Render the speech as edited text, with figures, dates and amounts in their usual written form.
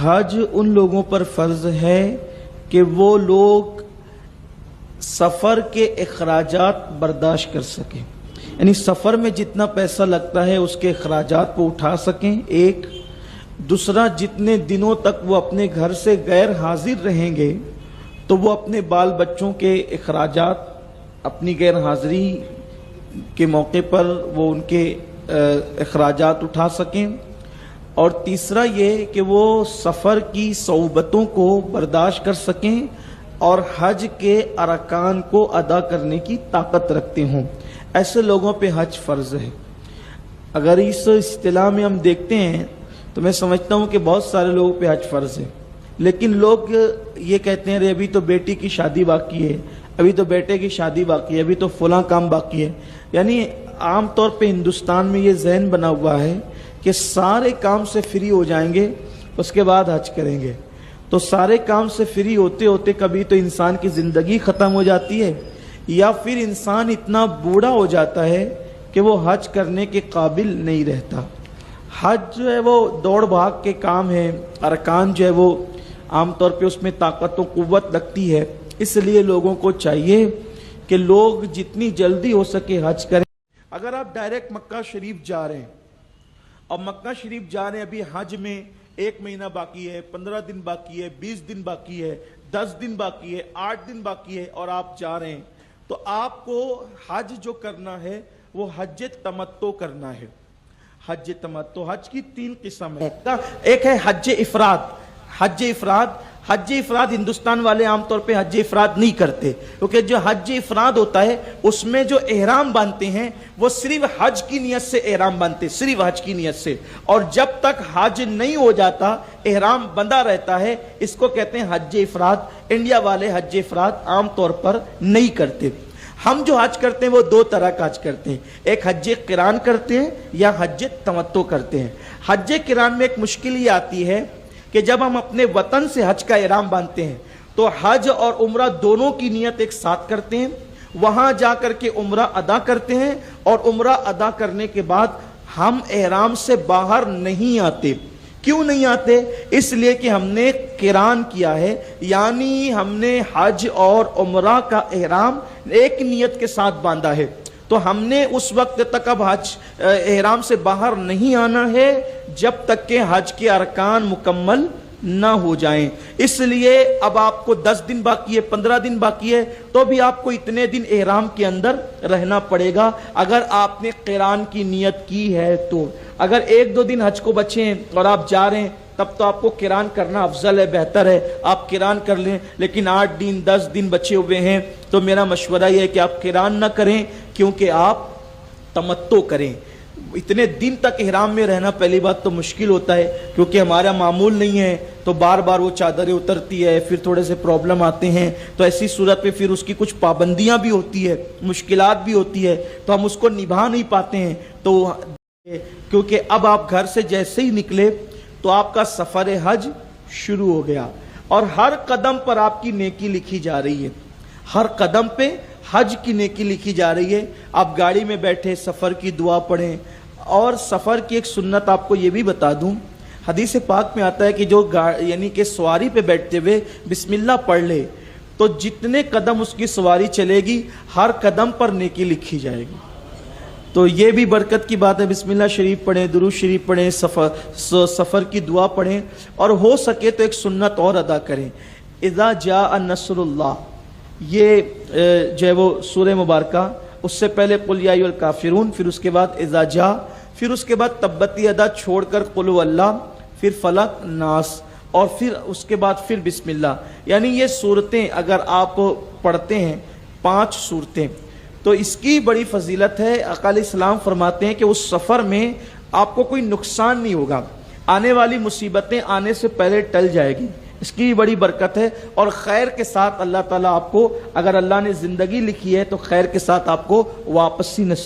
حج ان لوگوں پر فرض ہے کہ وہ لوگ سفر کے اخراجات برداشت کر سکیں، یعنی سفر میں جتنا پیسہ لگتا ہے اس کے اخراجات کو اٹھا سکیں، ایک دوسرا جتنے دنوں تک وہ اپنے گھر سے غیر حاضر رہیں گے تو وہ اپنے بال بچوں کے اخراجات اپنی غیر حاضری کے موقع پر وہ ان کے اخراجات اٹھا سکیں، اور تیسرا یہ کہ وہ سفر کی صعوبتوں کو برداشت کر سکیں اور حج کے ارکان کو ادا کرنے کی طاقت رکھتے ہوں، ایسے لوگوں پہ حج فرض ہے۔ اگر اس اصطلاح میں ہم دیکھتے ہیں تو میں سمجھتا ہوں کہ بہت سارے لوگوں پہ حج فرض ہے، لیکن لوگ یہ کہتے ہیں ابھی تو بیٹی کی شادی باقی ہے، ابھی تو بیٹے کی شادی باقی ہے، ابھی تو فلاں کام باقی ہے، یعنی عام طور پہ ہندوستان میں یہ ذہن بنا ہوا ہے کہ سارے کام سے فری ہو جائیں گے اس کے بعد حج کریں گے، تو سارے کام سے فری ہوتے ہوتے کبھی تو انسان کی زندگی ختم ہو جاتی ہے یا پھر انسان اتنا بوڑھا ہو جاتا ہے کہ وہ حج کرنے کے قابل نہیں رہتا۔ حج جو ہے وہ دوڑ بھاگ کے کام ہے، ارکان جو ہے وہ عام طور پہ اس میں طاقت و قوت لگتی ہے، اس لیے لوگوں کو چاہیے کہ لوگ جتنی جلدی ہو سکے حج کریں۔ اگر آپ ڈائریکٹ مکہ شریف جا رہے ہیں اور مکہ شریف جا رہے ہیں، ابھی حج میں 1 مہینہ باقی ہے، 15 دن باقی ہے، 20 دن باقی ہے، 10 دن باقی ہے، 8 دن باقی ہے اور آپ جا رہے ہیں، تو آپ کو حج جو کرنا ہے وہ حج تمتع کرنا ہے۔ حج تمتع، حج کی 3 قسم ہے، ایک ہے حج افراد۔ حج افراد ہندوستان والے عام طور پہ حج افراد نہیں کرتے، کیونکہ جو حج افراد ہوتا ہے اس میں جو احرام باندھتے ہیں وہ صرف حج کی نیت سے احرام باندھتے، صرف حج کی نیت سے، اور جب تک حج نہیں ہو جاتا احرام بندھا رہتا ہے، اس کو کہتے ہیں حج افراد۔ انڈیا والے حج افراد عام طور پر نہیں کرتے۔ ہم جو حج کرتے ہیں وہ 2 طرح کا حج کرتے ہیں، ایک حج قران کرتے ہیں یا حج تمتع کرتے ہیں۔ حج قران میں ایک مشکل یہ آتی ہے کہ جب ہم اپنے وطن سے حج کا احرام باندھتے ہیں تو حج اور عمرہ دونوں کی نیت ایک ساتھ کرتے ہیں، وہاں جا کر کے عمرہ ادا کرتے ہیں، اور عمرہ ادا کرنے کے بعد ہم احرام سے باہر نہیں آتے۔ کیوں نہیں آتے؟ اس لیے کہ ہم نے قران کیا ہے، یعنی ہم نے حج اور عمرہ کا احرام ایک نیت کے ساتھ باندھا ہے، تو ہم نے اس وقت تک اب حج احرام سے باہر نہیں آنا ہے جب تک کہ حج کے ارکان مکمل نہ ہو جائیں۔ اس لیے اب آپ کو 10 دن باقی ہے، 15 دن باقی ہے، تو بھی آپ کو اتنے دن احرام کے اندر رہنا پڑے گا اگر آپ نے قران کی نیت کی ہے تو۔ اگر 1-2 دن حج کو بچے ہیں اور آپ جا رہے ہیں تب تو آپ کو قران کرنا افضل ہے، بہتر ہے، آپ قران کر لیں، لیکن 8 دن 10 دن بچے ہوئے ہیں تو میرا مشورہ یہ ہے کہ آپ قران نہ کریں، کیونکہ آپ تمتع کریں۔ اتنے دن تک احرام میں رہنا پہلی بات تو مشکل ہوتا ہے، کیونکہ ہمارا معمول نہیں ہے، تو بار بار وہ چادریں اترتی ہے، پھر تھوڑے سے پرابلم آتے ہیں، تو ایسی صورت پہ پھر اس کی کچھ پابندیاں بھی ہوتی ہے، مشکلات بھی ہوتی ہے، تو ہم اس کو نبھا نہیں پاتے ہیں۔ تو کیونکہ اب آپ گھر سے جیسے ہی نکلے تو آپ کا سفر حج شروع ہو گیا، اور ہر قدم پر آپ کی نیکی لکھی جا رہی ہے، ہر قدم پہ حج کی نیکی لکھی جا رہی ہے۔ آپ گاڑی میں بیٹھے سفر کی دعا پڑھیں، اور سفر کی ایک سنت آپ کو یہ بھی بتا دوں، حدیث پاک میں آتا ہے کہ جو یعنی کہ سواری پہ بیٹھتے ہوئے بسم اللہ پڑھ لے تو جتنے قدم اس کی سواری چلے گی ہر قدم پر نیکی لکھی جائے گی۔ تو یہ بھی برکت کی بات ہے، بسم اللہ شریف پڑھیں، درود شریف پڑھیں، سفر کی دعا پڑھیں، اور ہو سکے تو ایک سنت اور ادا کریں، اذا جاء نصر اللہ، یہ جو ہے وہ سورہ مبارکہ، اس سے پہلے قل یا ایھا الکافرون، پھر اس کے بعد اذا جاء، پھر اس کے بعد تبت یدا چھوڑ کر قل ھو اللہ، پھر فلق ناس، اور پھر اس کے بعد پھر بسم اللہ، یعنی یہ صورتیں اگر آپ پڑھتے ہیں 5 صورتیں تو اس کی بڑی فضیلت ہے۔ آقا علیہ السلام فرماتے ہیں کہ اس سفر میں آپ کو کوئی نقصان نہیں ہوگا، آنے والی مصیبتیں آنے سے پہلے ٹل جائے گی، اس کی بڑی برکت ہے، اور خیر کے ساتھ اللہ تعالیٰ آپ کو، اگر اللہ نے زندگی لکھی ہے تو خیر کے ساتھ آپ کو واپسی نصیب